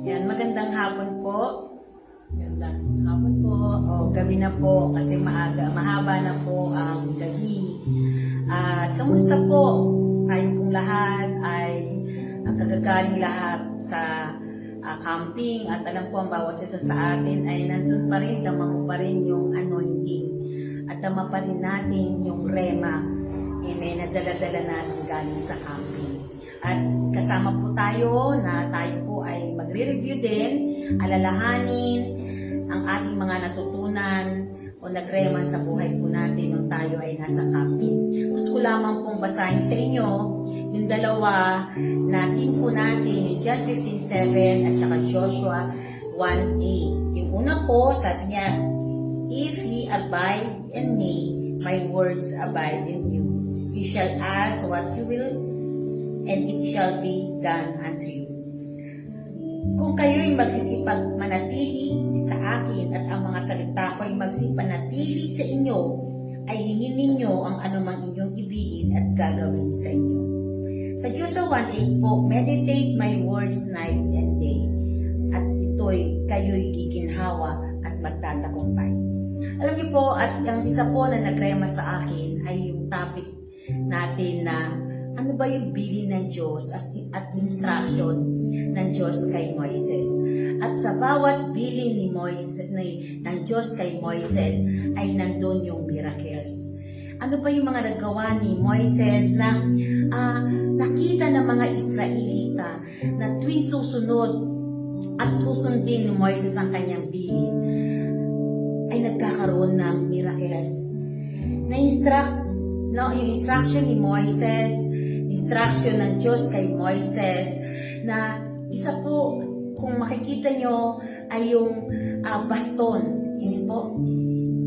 Yan, magandang hapon po. Gandang hapon po. O, gabi na po kasi maaga, mahaba na po ang gabi. At kamusta po? Tayo pong lahat ay kagagaling lahat sa camping at alam ko ang bawat isa sa atin ay nandun pa rin, dama mo pa rin yung anointing at dama pa rin natin yung rema. Amen, na dala-dala natin galing sa camping. At kasama po tayo na tayo po ay magre-review din, alalahanin ang ating mga natutunan o nagrema sa buhay po natin nung tayo ay nasa camping. Gusto ko lamang pong basahin sa inyo yung dalawa na team po natin, yung John 15:7 at saka Joshua 1:8. Yung una po, sabi niya, "If ye abide in me, my words abide in you. You shall ask what you will, and it shall be done unto you." Kung kayo'y magsisipag manatili sa akin at ang mga salita ko ay magsipanatili sa inyo, ay hingin ninyo ang anumang inyong ibigin at gagawin sa inyo. Sa Joshua 1:8 po, meditate my words night and day, at ito'y kayo'y giginhawa at magtatagumpay. Alam niyo po, at ang isa po na nagrema sa akin ay yung topic natin na ano ba yung bilin ng Diyos at instruction ng Diyos kay Moises. At sa bawat bilin ni Moises, ng Diyos kay Moises ay nandun yung miracles. Ano ba yung mga nagawa ni Moises na nakita ng mga Israelita na tuwing susunod at susundin ni Moises ang kanyang bilin ay nagkakaroon ng miracles. Yung instruction ni Moises, instruction ng Diyos kay Moises, na isa po, kung makikita nyo, ay yung baston. Hindi po,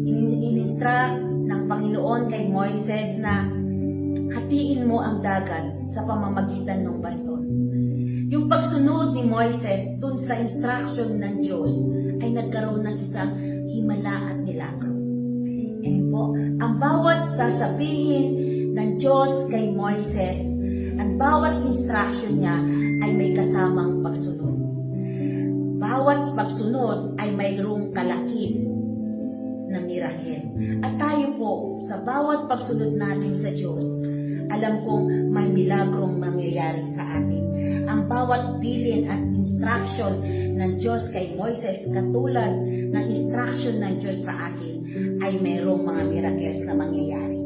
in-instruct ng Panginoon kay Moises na hatiin mo ang dagat sa pamamagitan ng baston. Yung pagsunod ni Moises dun sa instruction ng Diyos ay nagkaroon ng isang himala at milagro. Yan po, ang bawat sasabihin ng Diyos kay Moises, ang bawat instruction niya ay may kasamang pagsunod. Bawat pagsunod ay mayroong kalakip na miracle. At tayo po, sa bawat pagsunod natin sa Diyos, alam kong may milagrong mangyayari sa atin. Ang bawat bilin at instruction ng Diyos kay Moises, katulad ng instruction ng Diyos sa atin, ay mayroong mga miracles na mangyayari.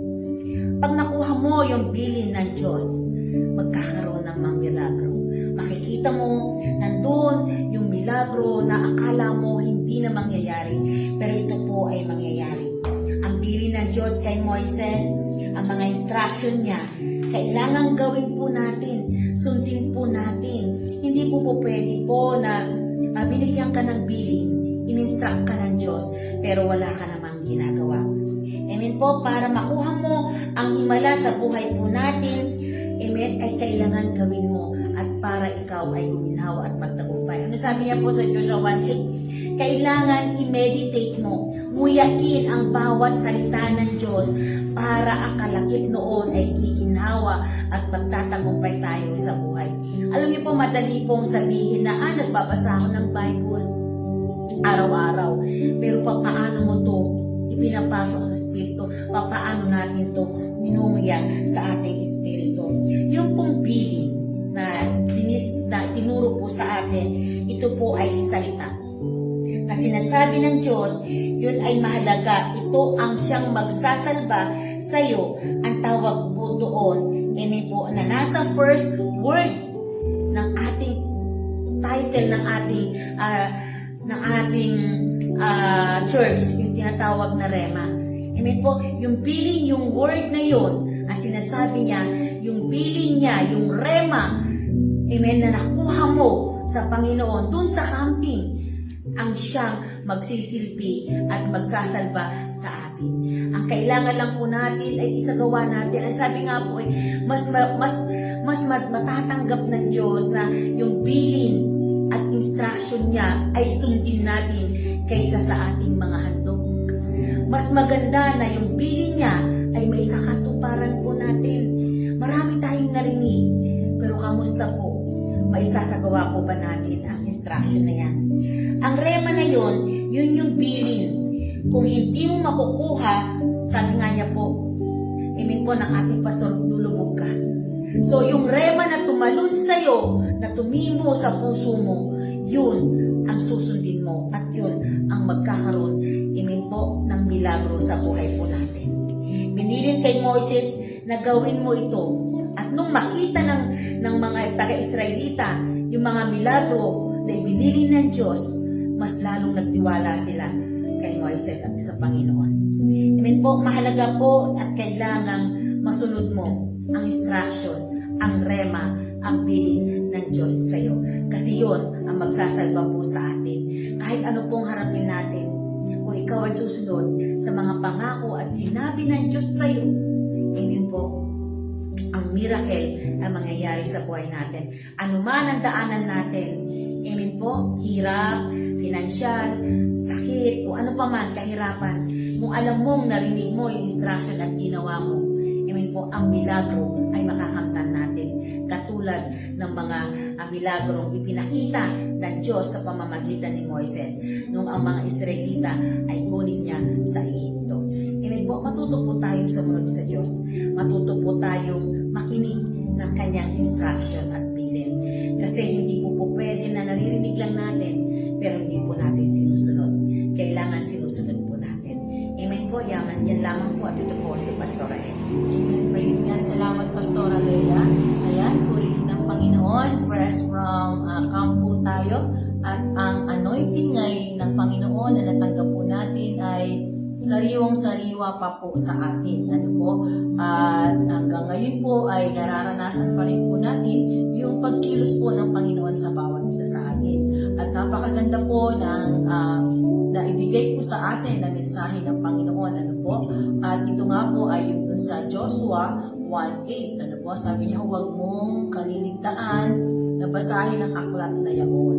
Pag nakuha mo yung bilin ng Diyos, magkakaroon ng mga milagro. Makikita mo, nandun yung milagro na akala mo hindi na mangyayari, pero ito po ay mangyayari. Ang bilin ng Diyos kay Moises, ang mga instruction niya, kailangan gawin po natin, sundin po natin. Hindi po pwede po na binigyan ka ng bilin, in-instruct ka ng Diyos, pero wala ka namang ginagawa. Amen po, para makuha mo ang himala sa buhay po natin, amen, ay kailangan gawin mo at para ikaw ay guminhawa at magtagumpay. Ano sabi niya po sa Joshua 1:8? Kailangan i-meditate mo, nguyain ang bawat salita ng Diyos para ang kalakip noon ay giginhawa at magtatagumpay tayo sa buhay. Alam niyo po, madali pong sabihin na, nagbabasa ako ng Bible araw-araw. Pero paano mo to ipinapasok sa Espiritu? Paano natin to minungya sa ating Espiritu? Yung pong bilin na tinuro po sa atin, ito po ay salita. Na sinasabi ng Diyos, yun ay mahalaga. Ito ang siyang magsasalba sa iyo. Ang tawag po doon, po na nasa first word ng ating title ng ating church, yung tinatawag na rema. Amen po, yung bilin, yung word na yun, ang sinasabi niya, yung bilin niya, yung rema, amen, na nakuha mo sa Panginoon, dun sa camping, ang siyang magsisilbi at magsasalba sa atin. Ang kailangan lang po natin ay isagawa natin. Ang sabi nga po, mas matatanggap ng Diyos na yung bilin at instruction niya ay sundin natin kaysa sa ating mga handog. Mas maganda na yung bilin niya ay may sakatuparan po natin. Marami tayong narinig, pero kamusta po? maisasagawa po ba natin ang instruction na yan? Ang rema na yun yung bilin. Kung hindi mo makukuha, sabi nga niya po, amen po ng ating pastor, lulubog ka. So yung rema na tumalon sa'yo, na tumimo sa puso mo, yun ang susundin mo at yun ang magkakaroon, amen po, ng milagro sa buhay po natin. Binilin kay Moises na gawin mo ito. At nung makita ng mga taga-Israelita yung mga milagro na ibinili ng Diyos, mas lalong nagtiwala sila kay Moises at sa Panginoon. Amen po, mahalaga po at kailangang masunod mo ang instruction, ang rema, ang bilin ng Diyos sa iyo. Kasi yun ang magsasalba po sa atin. Kahit ano pong harapin natin, kung ikaw ay susunod sa mga pangako at sinabi ng Diyos sa iyo, amen po, ang miracle ang mangyayari sa buhay natin. Ano man ang daanan natin, amen po, hirap, financial, sakit, o ano pa man, kahirapan, kung alam mong narinig mo yung instruction at ginawa mo, amen po, ang milagro ay makakamtan natin. Katulad ng mga milagrong ipinakita ng Diyos sa pamamagitan ni Moises nung ang mga Israelita ay kunin niya sa Ehipto. Amen po, matuto po tayong sumunod sa Diyos. Matuto po tayong makinig ng kanyang instruction at bilin. Kasi hindi po pwede na naririnig lang natin, pero hindi po natin sinusunod. Kailangan sinusunod po natin. Amen po, yan lamang po at ito po si Pastora Ellie. Amen. Praise God. Salamat, Pastora Leia. Ayan, purihin ng Panginoon. Fresh from camp po tayo. At ang anointing ngayon ng Panginoon na natanggap po natin ay sariwang-sariwa pa po sa atin. Ano po? At hanggang ngayon po ay nararanasan pa rin po natin yung pagkilos po ng Panginoon sa bawat isa sa atin. At napakaganda po ng na ibigay po sa atin na mensahe ng Panginoon. Ano po? At ito nga po ay yung dun sa Joshua 1:8. Ano po? Sabi niya, huwag mong kaliligtaan na basahin ang aklat na yaon.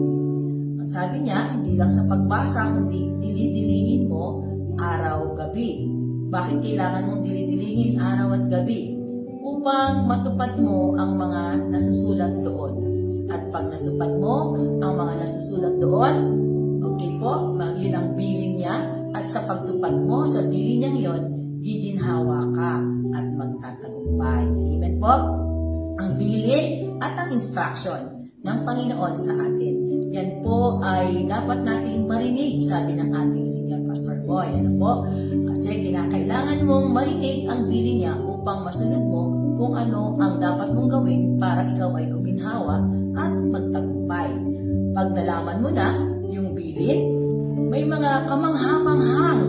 Ang sabi niya, hindi lang sa pagbasa, kundi dilidilihin mo araw-gabi. Bakit kailangan mong dilidilihin araw at gabi? Upang matupad mo ang mga nasusulat doon. At pag natupad mo ang mga nasusulat doon, okay po, yun ang bilin niya. At sa pagtupad mo sa bilin niyang yun, giginhawa ka at magtatagumpay. Amen po? Ang bilin at ang instruction ng Panginoon sa atin. Yan po ay dapat nating marinig, sabi ng ating Senior Pastor Boy. Ano po? Kasi kinakailangan mong marinig ang bilin niya upang masunod mo kung ano ang dapat mong gawin para ikaw ay guminhawa at magtagumpay. Pag nalaman mo na yung bilin, may mga kamangha-manghang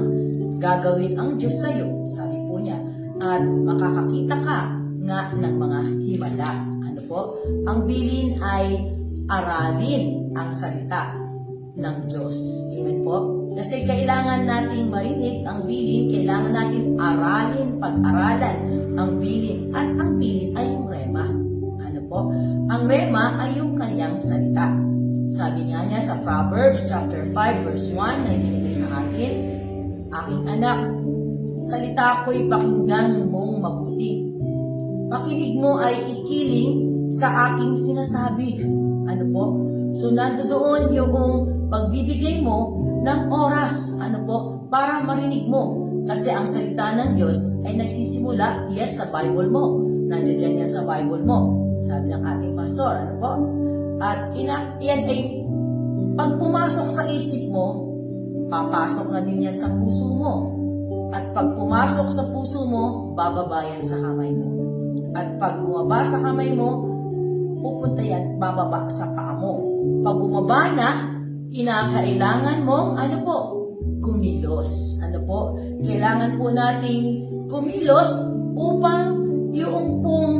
gagawin ang Diyos sa iyo, sabi po niya. At makakakita ka nga ng mga himala. Ano po? Ang bilin ay aralin ang salita ng Diyos. Amen po? Kasi kailangan nating marinig ang bilin, kailangan natin aralin, pag-aralan ang bilin. At ang bilin ay yung rema. Ano po? Ang rema ay yung kanyang salita. Sabi nga niya sa Proverbs chapter 5 verse 1 na ibinigay sa atin, aking anak, salita ko'y pakinggan mong mabuti. Pakinig mo ay ikiling sa aking sinasabi. Ano po? So, nandoon yung pagbibigay mo ng oras, ano po, para marinig mo. Kasi ang salita ng Diyos ay nagsisimula, yes, sa Bible mo. Nandiyan yan sa Bible mo. Sabi ng ating pastor, ano po? At yan ay, pag pumasok sa isip mo, papasok na din yan sa puso mo. At pag pumasok sa puso mo, bababayan sa kamay mo. At pag bumaba sa kamay mo, pupunta yan, bababa sa paa mo. Pag bumaba na, kinakailangan mong, ano po, kumilos. Ano po? Kailangan po nating kumilos upang yung pong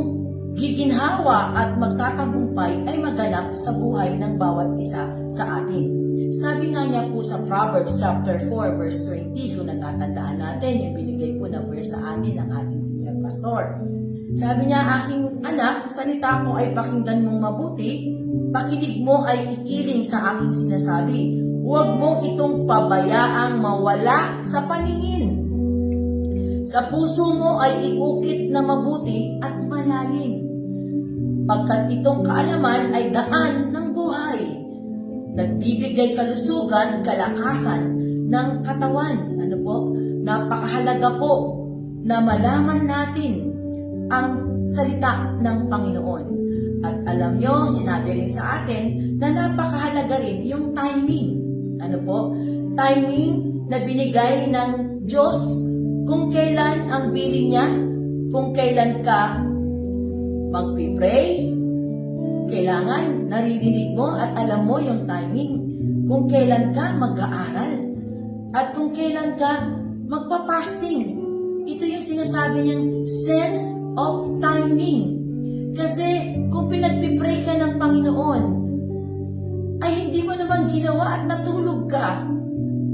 giginhawa at magtatagumpay ay maganap sa buhay ng bawat isa sa atin. Sabi nga niya po sa Proverbs chapter 4 verse 20, kung natatandaan natin, yung binigay po na verse sa atin ng ating senior pastor. Sabi niya, aking anak, salita ko ay pakinggan mong mabuti, pakinig mo ay ikiling sa aking sinasabi. Huwag mong itong pabayaang mawala sa paningin. Sa puso mo ay iukit na mabuti at malalim. pagkat itong kaalaman ay daan ng buhay. Nagbibigay kalusugan, kalakasan ng katawan. Ano po? Napakahalaga po na malaman natin ang salita ng Panginoon. At alam nyo, sinabi rin sa atin na napakahalaga rin yung timing. Ano po? Timing na binigay ng Diyos kung kailan ang bilin niya, kung kailan ka magpipray, kailangan naririnig mo at alam mo yung timing. Kung kailan ka mag-aaral at kung kailan ka magpa-fasting. Ito yung sinasabi niyang sense of timing. Kasi kung pinagpipray ka ng Panginoon, ay hindi mo naman ginawa at natulog ka.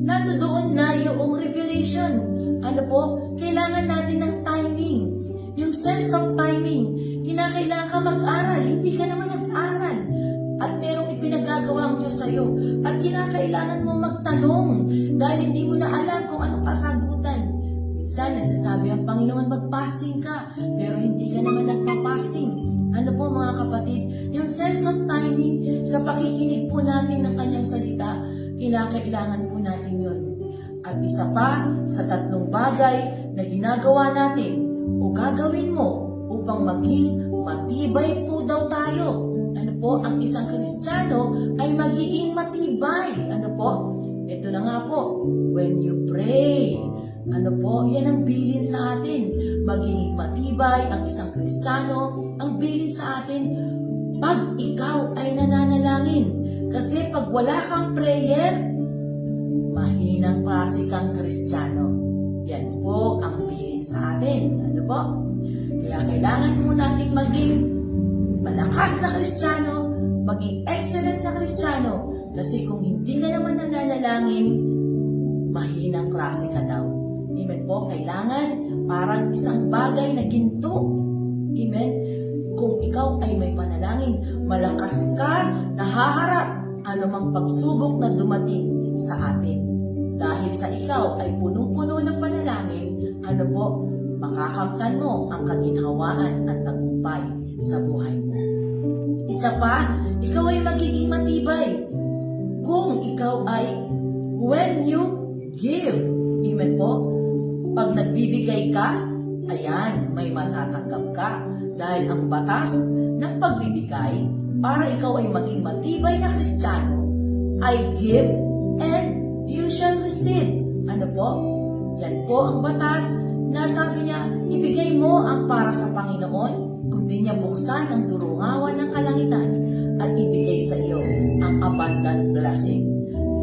Nandoon na yung revelation. Ano po? Kailangan natin ng timing. Yung sense of timing. Kinakailangan ka mag-aral. Hindi ka naman nag-aral. At merong ipinagagawa ang Diyos sa'yo. At kinakailangan mo magtanong dahil hindi mo na alam kung anong kasagutan. Minsan, nagsasabi ang Panginoon, mag-fasting ka. Pero hindi ka naman nagpa-fasting. Ano po mga kapatid? Yung sense of timing sa pakikinig po natin ng kanyang salita, kinakailangan po natin yun. At isa pa sa 3 bagay na ginagawa natin o gagawin mo upang maging matibay po daw tayo. Ano po? Ang isang Kristiyano ay magiging matibay. Ano po? Ito na nga po. When you pray. Ano po? Yan ang bilin sa atin. Magiging matibay ang isang Kristiyano. Ang bilin sa atin, pag ikaw ay nananalangin. Kasi pag wala kang prayer, mahinang klase kang Kristiyano. Yan po ang bilin sa atin. Ano po? Kaya kailangan mo natin maging malakas na Kristiyano, maging excellent na Kristiyano. Kasi kung hindi ka naman nananalangin, mahinang klase ka daw. Amen po? Kailangan parang isang bagay na ginto. Amen? Kung ikaw ay may panalangin, malakas ka na haharap anumang pagsubok na dumating sa atin. Dahil sa ikaw ay punong-puno ng panalangin, ano po, makakamtan mo ang kaginhawaan at tagumpay sa buhay mo. Isa pa, ikaw ay magiging matibay kung ikaw ay when you give. Amen po? Pag nagbibigay ka, ayan, may matatanggap ka. Dahil ang batas ng pagbibigay para ikaw ay maging matibay na Kristiyano ay give and you shall receive. Ano po? Yan po ang batas na sabi niya, ibigay mo ang para sa Panginoon, kundi niya buksan ang durungawan ng kalangitan at ibigay sa iyo ang abundant blessing.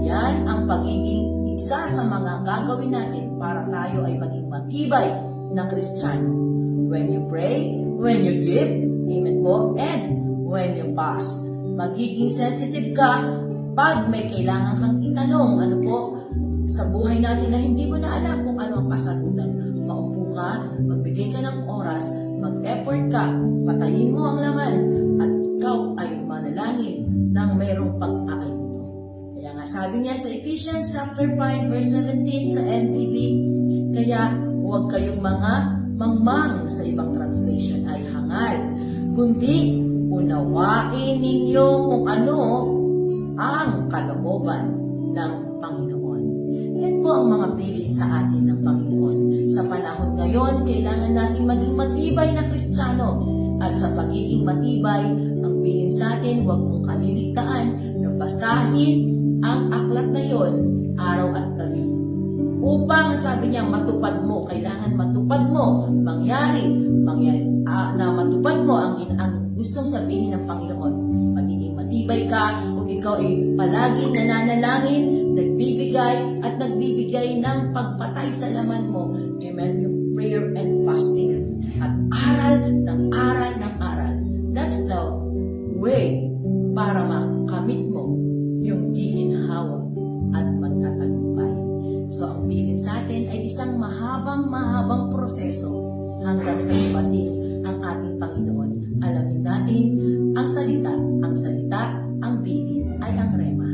Yan ang pagiging isa sa mga gagawin natin para tayo ay maging matibay na Kristiyano. When you pray, when you give, amen po, and when you fast. Magiging sensitive ka pag may kailangan kang itanong, ano po, sa buhay natin na hindi mo na alam kung ano ang kasagutan. Maupo ka, magbigay ka ng oras, mag-effort ka, patayin mo ang laman, at ikaw ay manalangin ng mayroong pag-aayuno. Kaya nga sabi niya sa Ephesians chapter 5 verse 17 sa NBB, kaya huwag kayong mga mangmang sa ibang translation ay hangal, kundi unawain ninyo kung ano ang kalooban ng Panginoon. Yan po ang mga bilin sa atin ng Panginoon. Sa panahon ngayon, kailangan natin maging matibay na Kristiyano. At sa pagiging matibay, ang bilin sa atin, huwag mong kaliligtaan na basahin ang aklat na yon araw at gabi. Upang, sabi niya, matupad mo, kailangan matupad mo, na matupad mo ang gustong sabihin ng Panginoon. Magiging matibay ka, kung ikaw ay palaging nananalangin, nagbibigay ng pagpatay sa laman mo. Amen? Yung prayer and fasting. At aral ng aral ng aral. That's the way para makamit mo yung giginhawa at magtatagumpay. So, ang bilin sa atin ay isang mahabang proseso hanggang sa dumating ang ating Panginoon. Alamin natin ang salita, ang bilin ay ang rema.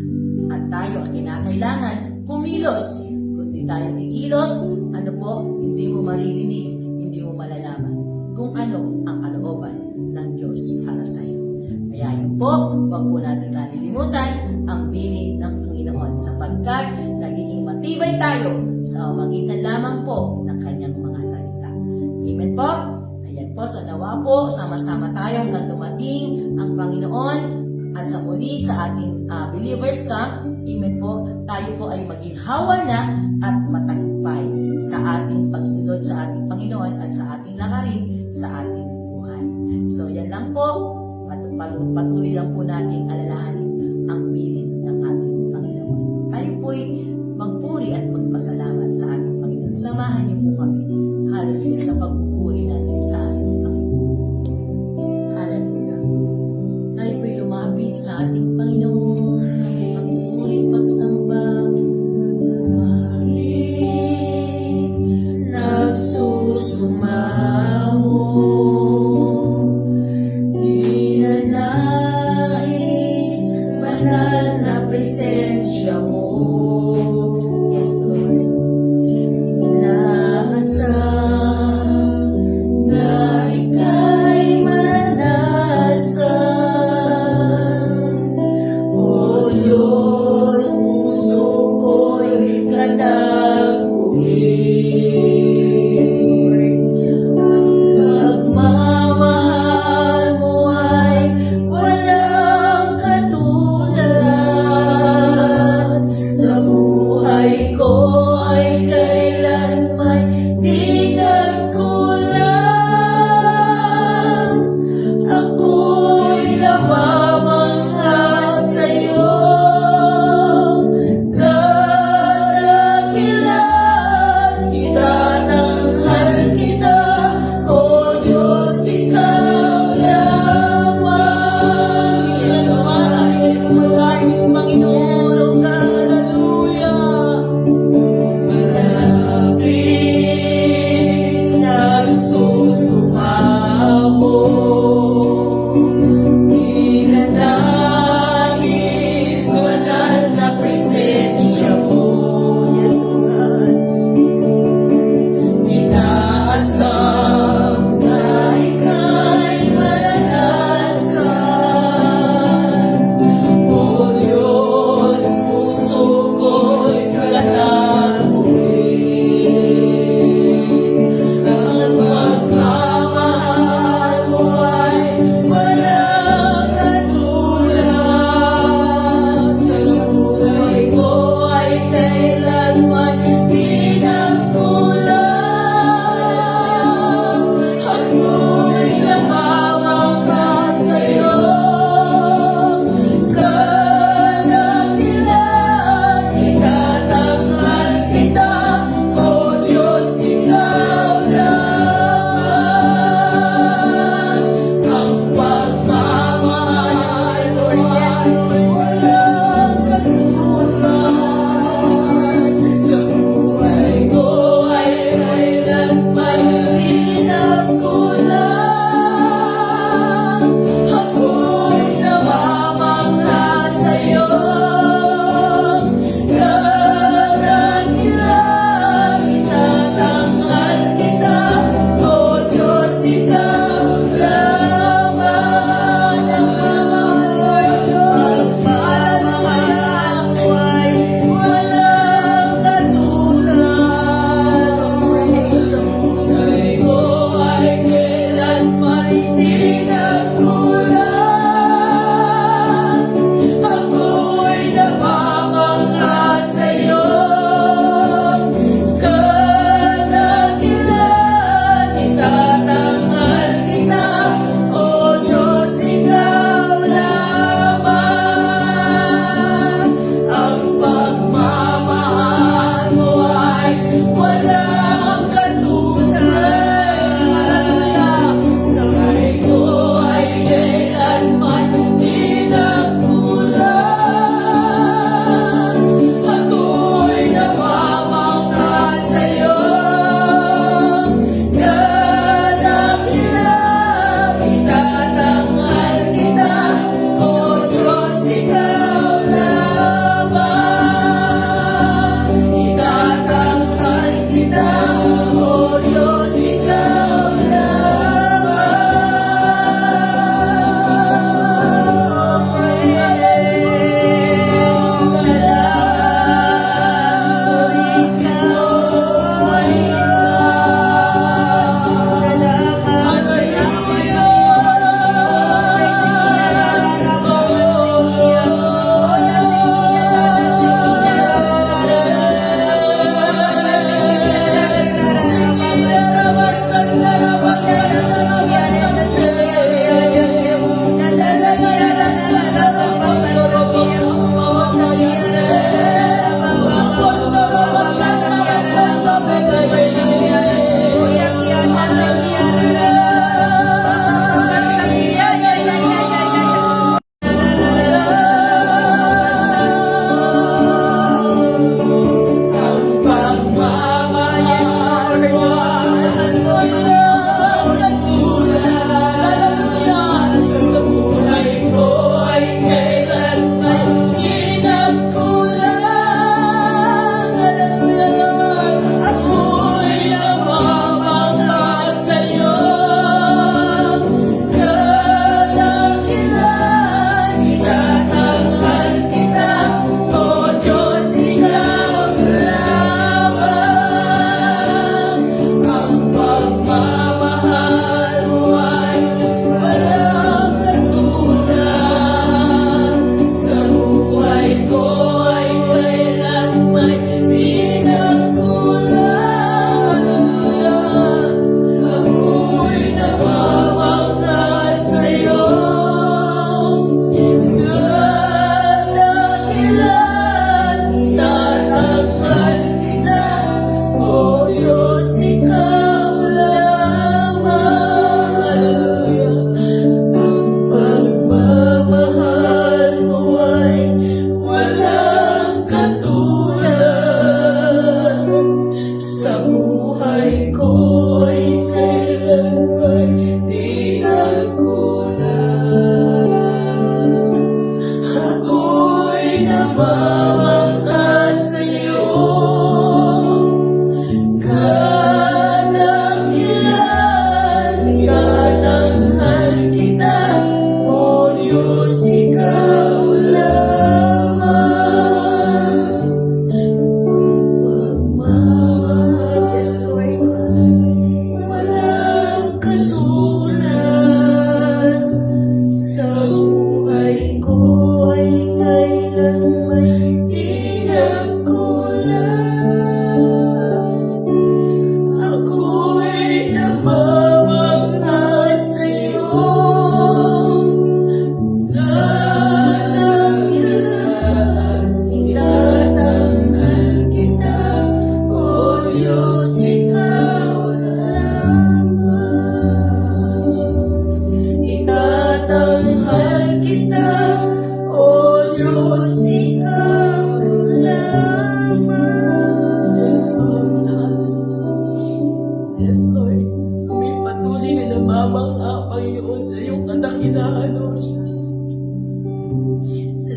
At tayo ang kinakailangan kumilos. Kung di tayo kikilos, ano po, hindi mo maririnig, hindi mo malalaman kung ano ang kalooban ng Diyos para sa iyo. Gayahin po, huwag po natin kalilimutan ang bilin ng Panginoon sapagkat nagiging matibay tayo sa magitan lamang po ng kanyang mga salita. Amen po? Ayan po, sa nawa po, sama-sama tayo hanggang dumating ang Panginoon at sa muli sa ating Believers Camp. Amen po, tayo po ay maging hawa na at matagumpay sa ating pagsunod sa ating Panginoon at sa ating lakarin sa ating buhay. So yan lang po, patuloy lang po natin alalahanin ang bilin ng ating Panginoon. Tayo po'y magpuri at magpasalamat sa ating Panginoon. Samahan niyo po kami. Hallelujah sa pagpupuri natin sa ating Panginoon. Hallelujah. Tayo po'y lumapit sa ating Panginoon. Magpuri, pagsamba. Nagsusumawo. Banal na presensya mo. Yes, Lord. Inaasam na ika'y maranasan.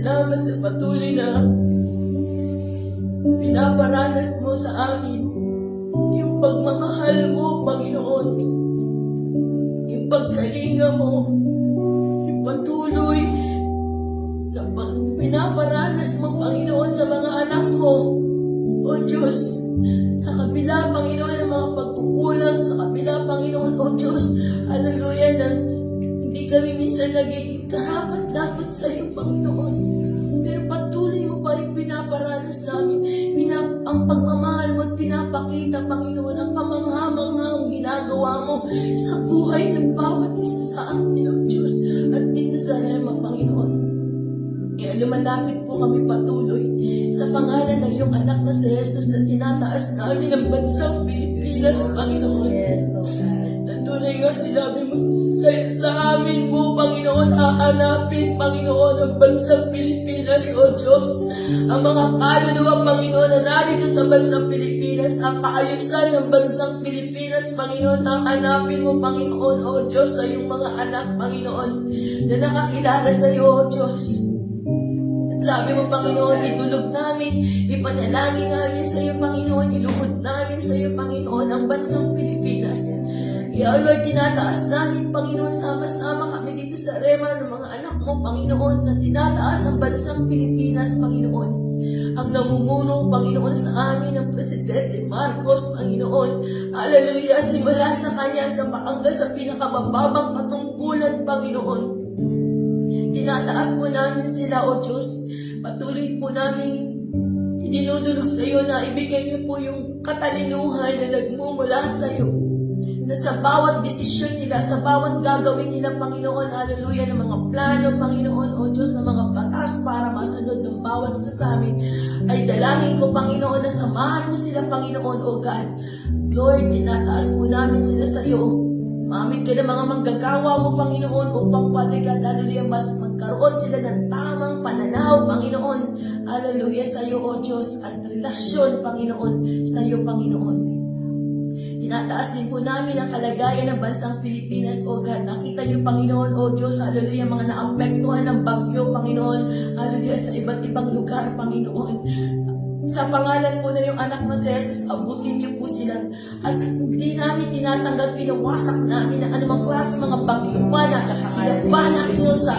salamat sa patuloy na pinaparanas mo sa amin. Yung pagmamahal mo, Panginoon. Yung pagkalinga mo. Yung patuloy na pinaparanas mo, Panginoon, sa mga anak mo. O Diyos, sa kabila, Panginoon, ng mga pagkukulang, sa kabila, Panginoon, o Diyos, hallelujah, na hindi kami minsan nagiging karapat-dapat sa iyo, Panginoon. Pero patuloy mo pa rin pinaparanas sa amin. Ang pagmamahal mo at pinapakita, Panginoon, ang kamangha-manghang ginagawa mo sa buhay ng bawat isa sa amin, O Diyos, at dito sa Rema, Panginoon. Kaya lumalapit po kami patuloy sa pangalan ng iyong anak na si Jesus na tinataas namin ang bansang Pilipinas, Panginoon. Yes, oh God. Tunay nga sinabi mo sa amin mo, Panginoon, hahanapin, Panginoon, ang bansang Pilipinas, O Diyos. Ang mga kaluluwa, Panginoon, na narito sa bansang Pilipinas, ang kaayusan ng bansang Pilipinas, Panginoon, hahanapin mo, Panginoon, O Diyos, sa iyong mga anak, Panginoon, na nakakilala sa iyo, O Diyos. At sabi mo, Panginoon, itulog namin, ipanalangin namin sa iyo, Panginoon, iluhod namin sa iyo, Panginoon, ang bansang Pilipinas. Kaya, Lord, tinataas namin, Panginoon, sama-sama kami dito sa Rema ng mga anak mo, Panginoon, na tinataas ang bansang Pilipinas, Panginoon. Ang namumuno, Panginoon, sa amin, ang Presidente Marcos, Panginoon. Hallelujah, simula sa kanya hanggang sa pinakamababang katungkulan, Panginoon. Tinataas po namin sila, O Diyos. Patuloy po namin idinudulog sa iyo na ibigay niyo po yung katalinuhan na nagmumula sa iyo. Na sa bawat desisyon nila, sa bawat gagawin nila, Panginoon, hallelujah, ng mga plano, Panginoon, O Diyos, ng mga batas para masunod ng bawat isa sa amin, ay dalangin ko, Panginoon, na samahan mo sila, Panginoon, O God. Lord, tinataas mo namin sila sa iyo. Mamit ka ng mga manggagawa mo, Panginoon, upang, Father God, hallelujah, mas magkaroon sila ng tamang pananaw, Panginoon, hallelujah, sa iyo, O Diyos, at relasyon, Panginoon, sa iyo, Panginoon. Tinataas din po namin ang kalagayan ng bansang Pilipinas, O God. Nakita niyo, Panginoon, O Diyos, hallelujah, mga naapektuhan ng bagyo, Panginoon, hallelujah, sa iba't ibang lugar, Panginoon. Sa pangalan po na yung anak na si Jesus, abutin niyo po sila. At hindi namin tinatanggal, pinawasak namin ang anumang klase mga bagyo pa na ilabanan niyo sa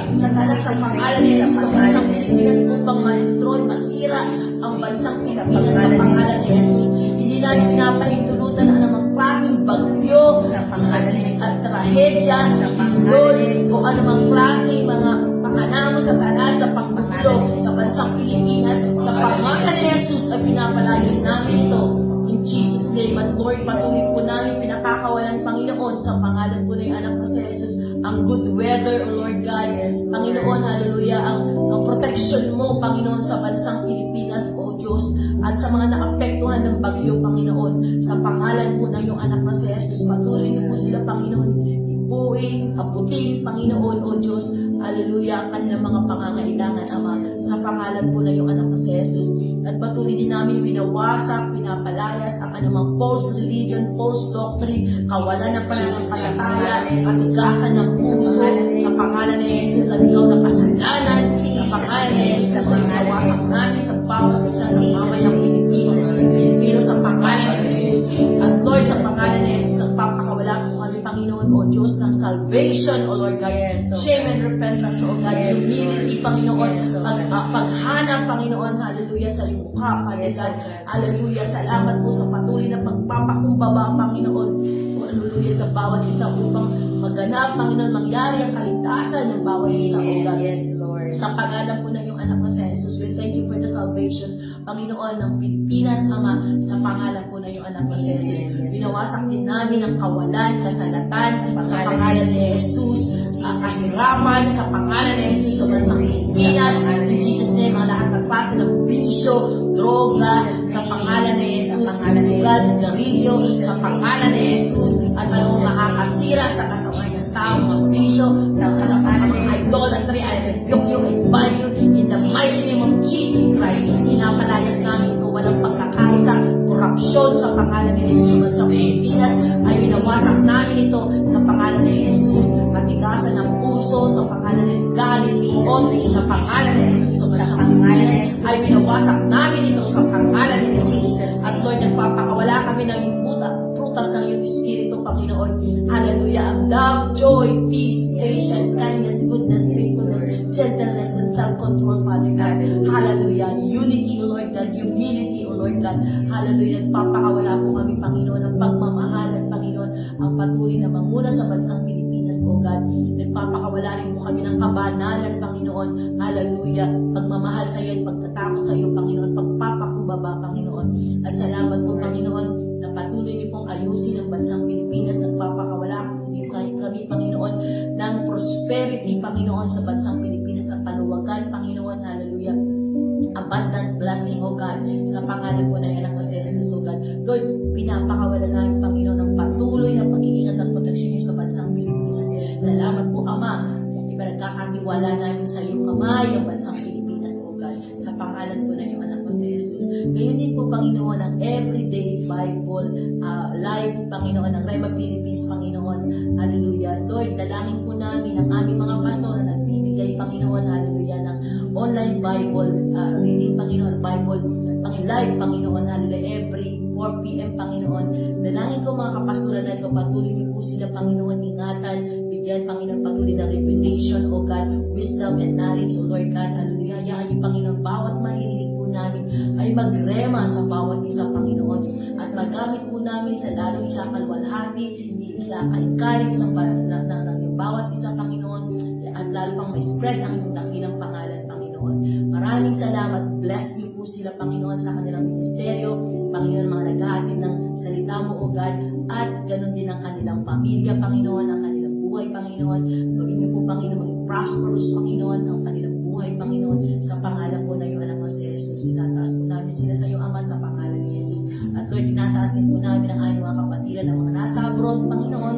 pangalan ni Jesus, sa bansang Pilipinas, upang ma-destroy, masira ang bansang Pilipinas sa pangalan ni Jesus. Hindi namin pinapahintulutan ang anumang klaseng bagyo at trahedya, Lord, o anumang klaseng mga panganamo sa tanas sa pagtutulog sa bansang Pilipinas, sa pangalan ni Jesus ay pinapalayas namin ito. In Jesus' name, at Lord, patuloy po namin pinakakawalan, Panginoon, sa pangalan po ng anak na si Jesus, ang good weather, O Lord God. Panginoon, hallelujah, ang protection mo, Panginoon, sa bansang Pilipinas, O Diyos, at sa mga naapektuhan ng bagyo, Panginoon, sa pangalan po ng iyong anak na si Jesus, patuloy niyo po sila, Panginoon, ipuin, abutin, Panginoon, O Diyos, hallelujah, ang kanilang mga pangangailangan, Ama, sa pangalan po ng iyong anak na si Jesus. At patuloy din namin binawasak, pinapalayas ang anumang false religion, false doctrine, kawalan ng pananampalataya, at igasan ng puso, sa pangalan ni Jesus, at ikaw na kasalanan, sa pangalan ni Jesus, ay binawasak namin sa bawat isa sa mamayang Pilipino, sa pangalan ni Jesus. At Lord, sa pangalan ni Jesus, nagpapakawala po kami, Panginoon, O Diyos, ng salvation, O Lord God, shame and repentance, O God, humility, Panginoon, paghanap, Panginoon, hallelujah, sa iyong mukha, Father God, hallelujah, salamat po sa patuloy na pagpapakumbaba, Panginoon, O hallelujah, sa bawat isa upang maganap, Panginoon, mangyari ang kaligtasan ng bawat isa, O God. Yes, Lord. Sa pangalan po ng iyong anak na si Jesus, we thank you for the salvation, Panginoon, ng Pilipinas, Ama, sa pangalan po ng iyong anak na si Jesus. Binawasak din namin ang kawalan, kasalatan, sa pangalan ni Jesus, kahiraman, sa pangalan ni Jesus, sa bansang Pilipinas, in Jesus' name, ang lahat ng klase ng bisyo, droga, sa pangalan ni Jesus, sugal, sigarilyo, sa pangalan ni Jesus, at yung makakasira sa katawan ng tao, mga bisyo, sa pangalan ng idolatry, I rebuke you, I bind you, in the mighty name of Jesus Christ. Pinapalayas namin kung walang pagkakaisa, korupsyon sa pangalan ni Jesus, sa Pilipinas, ay binawasak namin ito sa pangalan ni Jesus, matigasan ng puso, sa pangalan ni Jesus, galit, sa pangalan ni Jesus, bansang pangalan ni Pilipinas Jesus. ay binawasak namin ito sa pangalan ni Jesus. At Lord, nagpapakawala kami ng prutas ng iyong Espiritu, Panginoon. Hallelujah. Ang love, joy, peace, patience, kindness, goodness, faithfulness, gentleness, and self-control, Father God. Hallelujah. Unity, O Lord God. Humility, O Lord God. Hallelujah. Nagpapakawala po kami, Panginoon, ng pagmamahalan, Panginoon, ang patuloy na manguna sa bansang Pilipinas, O God. Nagpapakawala rin po kami ng kabanalan, Panginoon. Hallelujah. Pagmamahal sa iyo at pagtatakot sa iyo, Panginoon. Pagpapakumbaba, Panginoon. At salamat po, Panginoon, na patuloy niyo pong ayusin ang bansang Pilipinas. Nagpapakawala po din kami, Panginoon, ng prosperity, Panginoon, sa bansang Pilipinas. Ang kaluwagan, Panginoon. Hallelujah. Abundant blessing, O God, sa pangalan po ng anak na si Jesus, O God. Lord, pinapakawala namin, Panginoon, ng patuloy na pag-iingat at proteksyon niyo sa bansang Pilipinas. Salamat po, Ama, kung pinagkakatiwala namin sa iyong kamay ang bansang Pilipinas, O God, sa pangalan po ng iyong anak na si Jesus. Gayon din po, Panginoon, ang Everyday Bible Live, Panginoon, ng Rema Philippines, Panginoon. Hallelujah. Lord, dalangin po namin ang aming mga pastor na nagbibigay, Panginoon, hallelujah, ng online Bible reading, Panginoon, Bible live, Panginoon, hallelujah, every 4 p.m., Panginoon. Dalangin ko mga kapastoran na ito, patuloy niyo po sila, Panginoon, ingatan, bigyan, Panginoon, patuloy na revelation, O God, wisdom and knowledge, O Lord God, hallelujah. Hayaan niyo, Panginoon, bawat maririnig po namin ay magrema sa bawat isa, Panginoon, at magamit po namin sa lalong ikakalwalhati, ikakalingkalit sa ng bawat isa, Panginoon, at lalo pang ma-spread ang iyong dakilang pangalan, Panginoon. Maraming salamat. Bless niyo po sila, Panginoon, sa kanilang ministeryo, Panginoon, mga naghahatid ng salita mo, O God, at ganun din ang kanilang pamilya, Panginoon, ang kanilang buhay, Panginoon. Gawin niyo po, Panginoon, maging prosperous, Panginoon, ang kanilang buhay, Panginoon, sa pangalan po ng iyong anak na si Jesus. Sinataas po namin sila sa iyong Ama sa pangalan ni Jesus. At Lord, tinataas din po namin ang aming mga kapatiran, ang mga nasa abroad, Panginoon.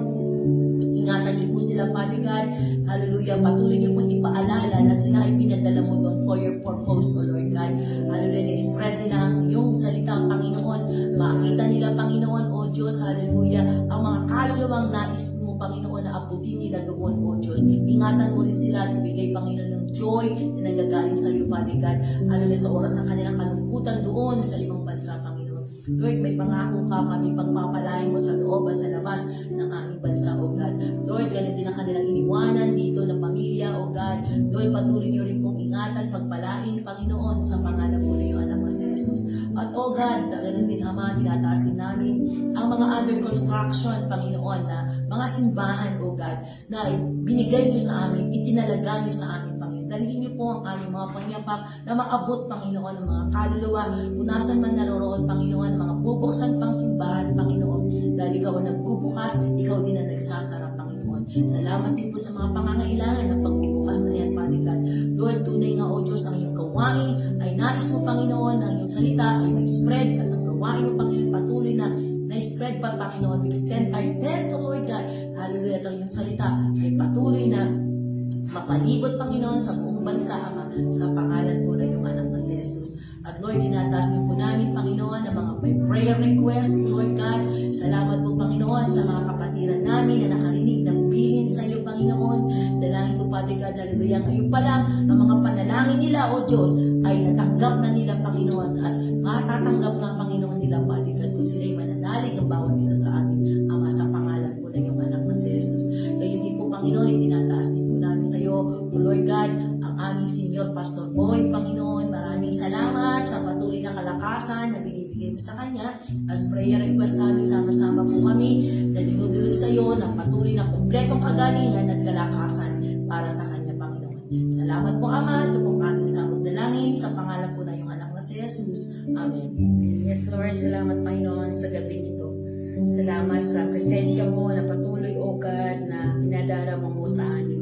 Ingatan niyo po sila, Father God. Hallelujah. Patuloy niyo po ipaalala na sila ay pinadala mo doon for your purpose, O Lord God. Hallelujah. Na-spread nila ang iyong salita, Panginoon. Makita nila, Panginoon, O Diyos, hallelujah, ang mga kaluluwang nais mo, Panginoon, na abutin nila doon, O Diyos. Ingatan mo rin sila at ibigay, Panginoon, ng joy na nanggagaling sa iyo, Father God. Hallelujah. Sa oras ng kanilang kalungkutan doon sa ibang bansa, Panginoon. Lord, may pangako ka kami pagpapalain mo sa loob at sa labas ng aming bansa, O God. Lord, ganun din ang kanilang iniwanan dito ng pamilya, O God. Lord, patuloy niyo rin pong ingatan, pagpalain, Panginoon, sa pangalan po na iyong anak na si Jesus. At, O God, ganun din, Ama, tinataas din namin ang mga under construction, Panginoon, na mga simbahan, O God, na binigay niyo sa amin, itinalaga niyo sa amin, Panginoon. Dalhin niyo po ang aming mga pangyapak na maabot, Panginoon, ng mga kaluluwa, kung nasan man naroroon, Panginoon, mga bubuksan pang simbahan, Panginoon. Dahil ikaw ang nagbubukas, ikaw din ang nagsasara, Panginoon. Salamat din po sa mga pangangailangan ng pagbubukas na yan, Father God. Lord, tunay nga, O Diyos, ang iyong gawain ay nais mo, Panginoon, ang iyong salita ay mag-spread at ang gawain mo, Panginoon, patuloy na na-spread pa, Panginoon. We extend our tent, O Lord God. Hallelujah. At ang iyong salita ay patuloy na mapalibot, Panginoon, sa buong bansa, Ama, sa pangalan po ng iyong anak na si Jesus. At Lord, tinataas din po namin, Panginoon, ang mga prayer request, Lord God. Salamat po, Panginoon, sa mga kapatiran namin na nakarinig ng bilin sa iyo, Panginoon. Dalangin ko, Father God, hallelujah, ngayon pa lang, ang mga panalangin nila, O Diyos, ay natanggap na nila, Panginoon, at matatanggap na, Panginoon, nila, Father God, kung sila'y mananalig ang bawat isa sa amin, Ama, sa pangalan po ng iyong anak na si Jesus. Gayon din po, Panginoon, itinataas din po namin sa iyo, O Lord God, ang aming Senior Pastor Boy, Panginoon. Maraming salamat sa patuloy na kalakasan na binibigay mo sa kanya. As prayer request namin, sama-sama po kami na dinuduloy sa iyo ng patuloy na kumpletong kagalingan at kalakasan para sa kanya, Panginoon. Salamat po, Ama. Ito pong aming samot dalangin sa pangalan po na iyong anak na si Jesus. Amen. Yes, Lord. Salamat, Panginoon, sa gabi ito. Salamat sa presensya mo na patuloy, O God, na pinadarama mo sa amin.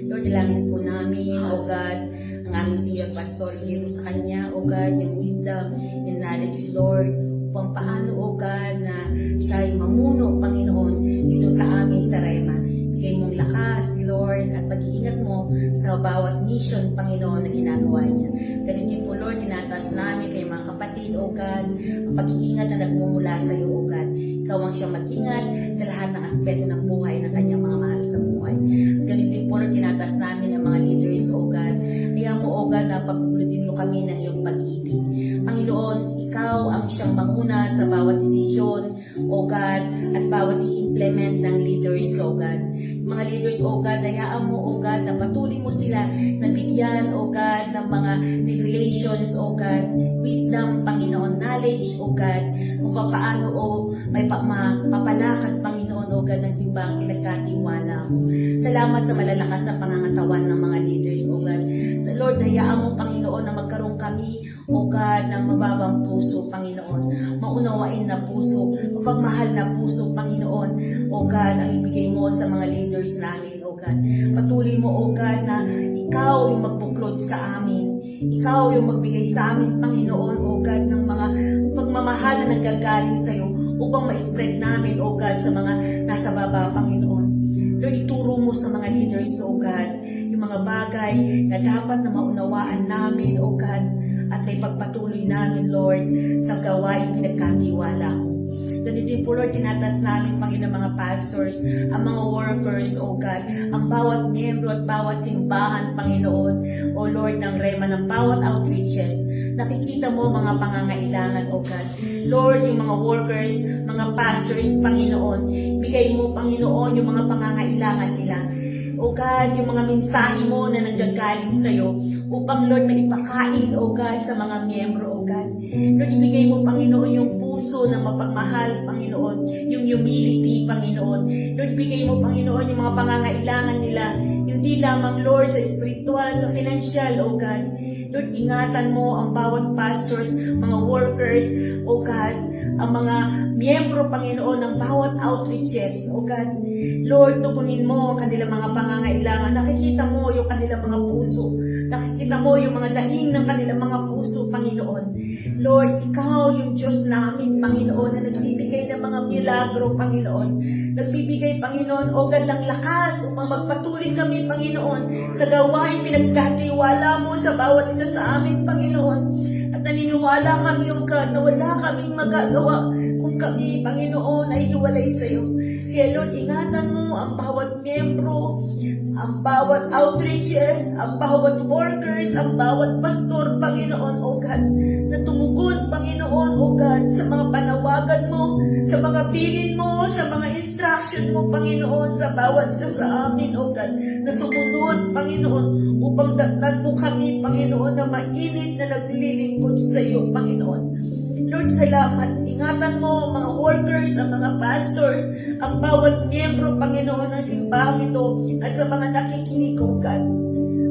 Lord, dalangin po namin, O God, ang aming senior pastor, bigyan mo sa kanya, O God, yung wisdom and knowledge, Lord, upang paano, O God, na siya ay mamuno, Panginoon, dito sa amin sa Rema. Bigay mong lakas, Lord, at pag-iingat mo sa bawat mission, Panginoon, na ginagawa niya. Ganun din po, Lord, tinataas namin kay mga kapatid, O God, ang pag-iingat na nagmumula sa iyo, O God. Ikaw ang siyang mag-ingat sa lahat ng aspeto ng buhay ng kanyang mga mahal sa buhay. Ganun din po, Lord, tinataas namin ang mga leaders, O God. Kaya mo, O God, na na pagpupulutin mo kami ng iyong pag-ibig. Panginoon, ikaw ang siyang manguna sa bawat desisyon, O God, at bawat i-implement ng leaders, O God. Mga leaders, O God, hayaan mo, O God, na patuloy mo sila na bigyan, O God, ng mga revelations, O God, wisdom, Panginoon, knowledge, O God, kung paano, O, may mapalakad, Panginoon, O God, ng simbang pinagkatiwala mo. Salamat sa malalakas na pangangatawan ng mga leaders, O God. Sa Lord, hayaan mo, Panginoon, na magkaroon kami, O God, ng mababang puso, Panginoon. Maunawain na puso, mapagmahal na puso, Panginoon, O God, ang ibigay mo sa mga leaders namin, O God. Patuloy mo, O God, na ikaw yung magbuklod sa amin. Ikaw yung magbigay sa amin, Panginoon, O God, ng mga pagmamahal na nanggagaling sa iyo upang ma-spread namin, O God, sa mga nasa baba, Panginoon. Lord, ituro mo sa mga leaders, O God, yung mga bagay na dapat na maunawaan namin, O God, at na ipagpatuloy namin, Lord, sa gawain pinagkatiwala mo. Ganito po, Lord, tinatas namin, Panginoon, mga pastors, ang mga workers, O God, ang bawat miyembro at bawat simbahan, Panginoon, O Lord, ng Rema, ng bawat outreaches. Nakikita mo mga pangangailangan, O God. Lord, yung mga workers, mga pastors, Panginoon, bigay mo, Panginoon, yung mga pangangailangan nila. O God, yung mga mensahe mo na nanggagaling sa iyo upang, Lord, maipakain, O God, sa mga miyembro, O God. Lord, ibigay mo, Panginoon, yung puso na mapagmahal, Panginoon, yung humility, Panginoon. Lord, ibigay mo, Panginoon, yung mga pangangailangan nila, hindi lamang, Lord, sa spiritual, sa financial, O God. Lord, ingatan mo ang bawat pastors, mga workers, O God, ang mga miyembro, Panginoon, ng bawat outreaches, O God. Lord, tukunin mo ang kanilang mga pangangailangan. Nakikita mo yung kanilang mga puso. Nakikita mo yung mga daing ng kanilang mga puso, Panginoon. Lord, ikaw yung Diyos namin, Panginoon, na nagbibigay ng mga milagro, Panginoon. Nagbibigay, Panginoon, O God, ng lakas upang magpatuloy kami, Panginoon, sa gawain pinagkatiwala mo sa bawat isa sa amin, Panginoon. At naniniwala kami, O God, na wala kaming magagawa kung kami, Panginoon, ay hiwalay sa iyo. Kaya, Lord, ingatan mo ang bawat miyembro, ang bawat outreaches, ang bawat workers, ang bawat pastor, Panginoon, O God, na tumugon, Panginoon, O God, sa mga panawagan mo, sa mga bilin mo, sa mga instruction mo, Panginoon, sa bawat isa sa amin, O God, na sumunod, Panginoon, upang datnan mo kami, Panginoon, na mainit na naglilingkod sa iyo, Panginoon. Lord, salamat. Ingatan mo mga workers, ang mga pastors, ang bawat miyembro, Panginoon, ng simbahang ito at sa mga nakikinig, O God.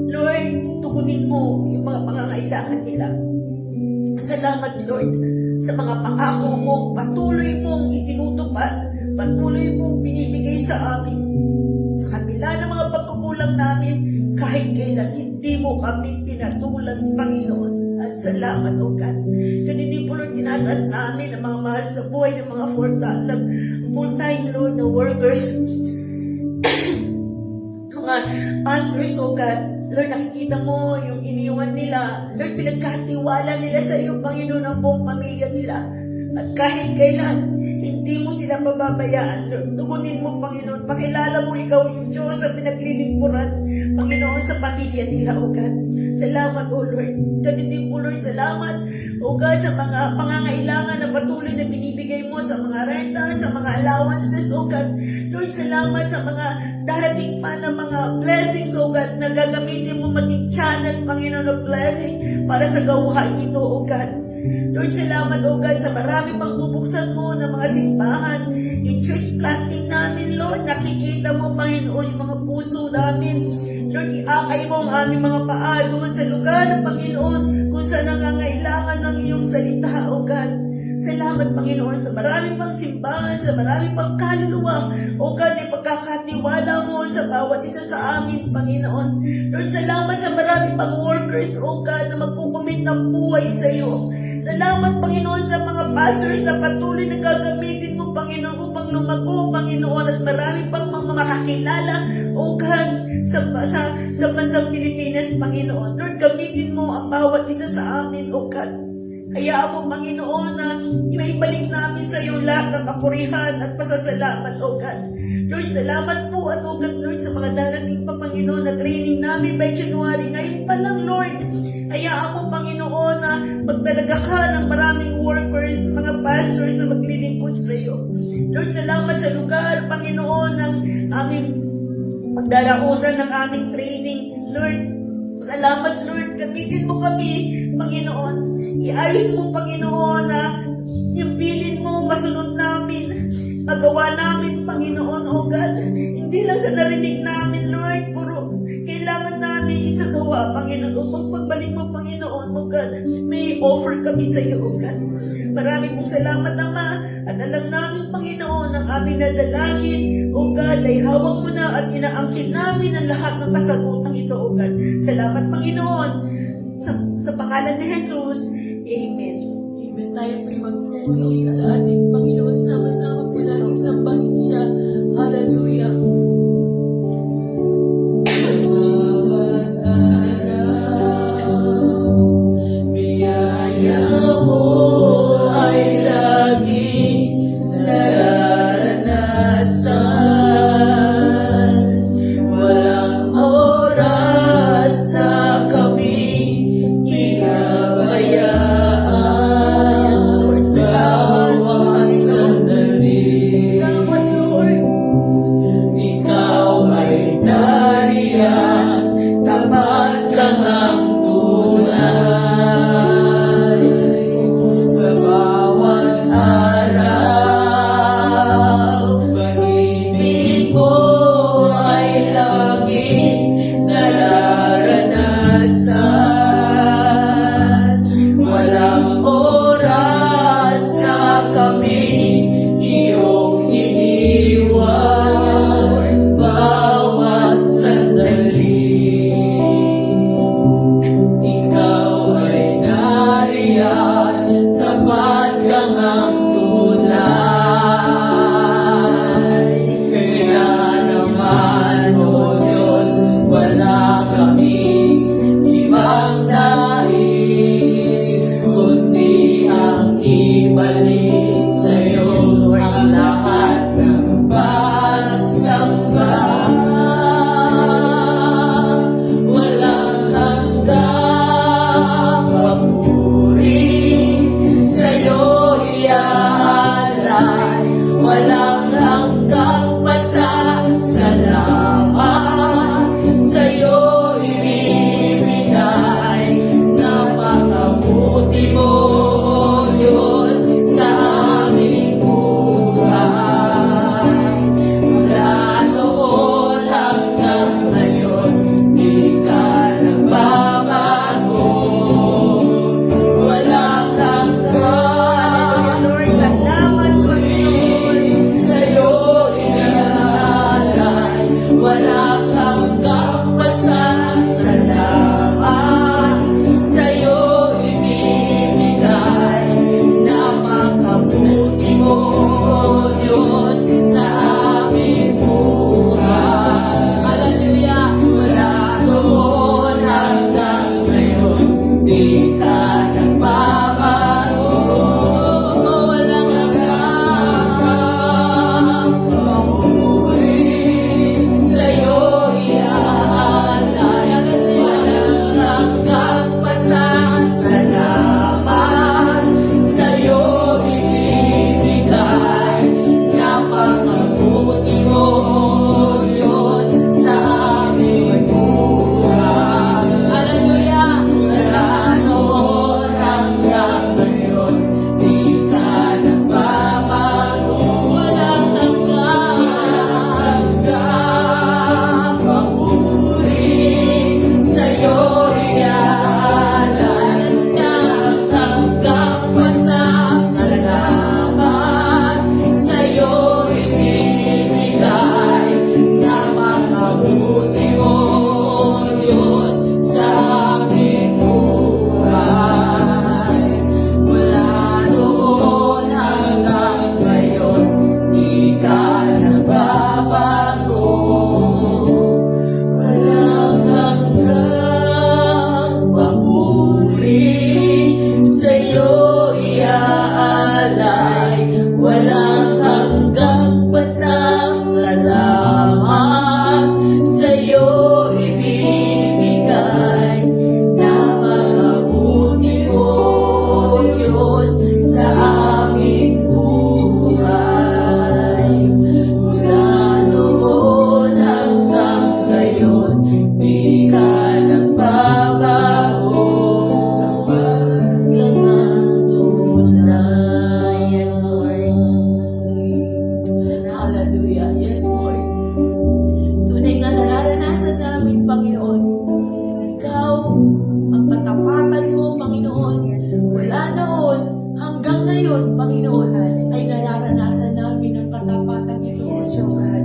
Lord, tugunin mo yung mga pangangailangan nila. Salamat, Lord, sa mga pangako mong patuloy mong itinutupad, patuloy mong binibigay sa amin. Sa kabila ng mga pagkukulang namin, kahit kailan hindi mo kami pinatulan, Panginoon. At salamat, O God. Ganun po, Lord, tinatas namin ang mga mahal sa buhay ng mga full-time, Lord, na workers, mga pastors, O God. Lord, nakikita mo yung iniwan nila. Lord, pinagkatiwala nila sa iyo, Panginoon, ang buong pamilya nila. At kahit kailan, hindi mo sila mababayaan. Lord, tugunin mo, Panginoon. Pakilala mo ikaw yung Diyos na pinaglilingkuran, Panginoon, sa pamilya nila, O God. Salamat, O Lord. Ganun din po, Lord, salamat, O God, sa mga pangangailangan na patuloy na binibigay mo sa mga renta, sa mga allowances, O God. Lord, salamat sa mga darating pa na mga blessings, O God, na gagamitin mo maging channel, Panginoon, of blessing para sa gawain ito, O God. Lord, salamat, O God, sa marami pang bubuksan mo ng mga simbahan, yung church planting namin, Lord. Nakikita mo, Panginoon, yung mga puso namin. Lord, iakay mo ang aming mga paa doon sa lugar, Panginoon, kung saan nangangailangan ng iyong salita, O God. Salamat, Panginoon, sa marami pang simbahan, sa marami pang kaluluwa. O God, ay pagkakatiwala mo sa bawat isa sa amin, Panginoon. Lord, salamat sa marami pang workers, O God, na magkukumit ng buhay sa iyo. Salamat, Panginoon, sa mga pastors na patuloy na gagamitin mo, Panginoon, upang lumago, Panginoon, at marami pang mga makakilala, O God, sa bansang Pilipinas, Panginoon. Lord, gamitin mo ang bawat isa sa amin, O God. Hayaan mo, Panginoon, na maibalik namin sa iyo lahat ng kapurihan at pasasalamat, O God. Lord, salamat po at O God, Lord, sa mga darating pa, Panginoon, na training namin by January. Ngayon pa lang, Lord, Hayaan mo, Panginoon, na magdalaga ka ng maraming workers, mga pastors na maglilingkod sa iyo. Lord, salamat sa lugar, Panginoon, ng aming pagdarausan ng aming training. Lord, salamat, Lord. Gamitin mo kami, Panginoon. Iayos mo, Panginoon, na yung bilin mo, masunod namin. Magawa namin, Panginoon, O God. Hindi lang sa narinig namin, Lord. Puro kailangan namin isagawa, Panginoon. Upang pagbalik mo, Panginoon, O God, may offer kami sa iyo, O God. Maraming pong salamat, Ama. At alam namin, Panginoon, ang aming nadalangin, O God, ay hawak mo na at inaangkin namin ang lahat ng kasagutan ito, O God. Salamat, Panginoon. Sa pangalan ni Jesus, Amen. Amen. Tayo po'y magpupuli sa ating Panginoon. Sama-sama po natin sambahin siya. Hallelujah. Praise Jesus. Biyaya mo ay laging nararanasan. Walang oras na kami pinabayaan. Bawat sandali, Salamat, Lord. ikaw ay nariyan, tapat kang ang tunay. Sa bawat araw, pag-ibig mo ay laging nararanasan. Walang oras na kami iyong iniwan, bawat sandali. Ikaw ay nariyan, tapat kang ang tunay. Kaya naman, O Diyos, wala kaming katapatan mo, Panginoon. Yes, Lord. Mula noon hanggang ngayon, Panginoon, ay nararanasan namin ang katapatan niyo, Lord Yes, Diyos. God.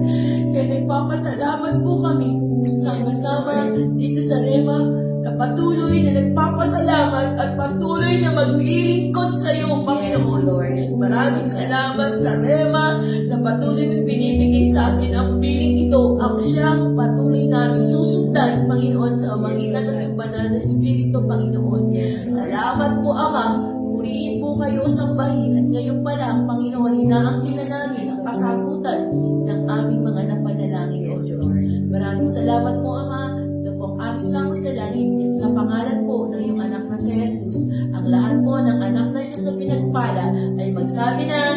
Kaya nagpapasalamat po kami sama-sama dito sa Rema na patuloy na nagpapasalamat at patuloy na maglilingkod sa iyo, Panginoon. Yes, Lord. Maraming salamat sa Rema na patuloy mong binibigay sa atin ang piling ito, ang siyang patuloy namin susundan, Panginoon, sa magitan ng iyong banal na Espiritu, Panginoon. Salamat po, Ama. Purihin po kayo sa bahin at ngayon pa lang, Panginoon, inaangkin na namin ang kasagutan ng aming mga napanalangin, O Yes, Diyos. Lord. Maraming salamat po, Ama. Ito po ang aming samot dalangin sa pangalan po ng iyong anak na si Jesus. Ang lahat po ng anak na Diyos na pinagpala ay magsabi ng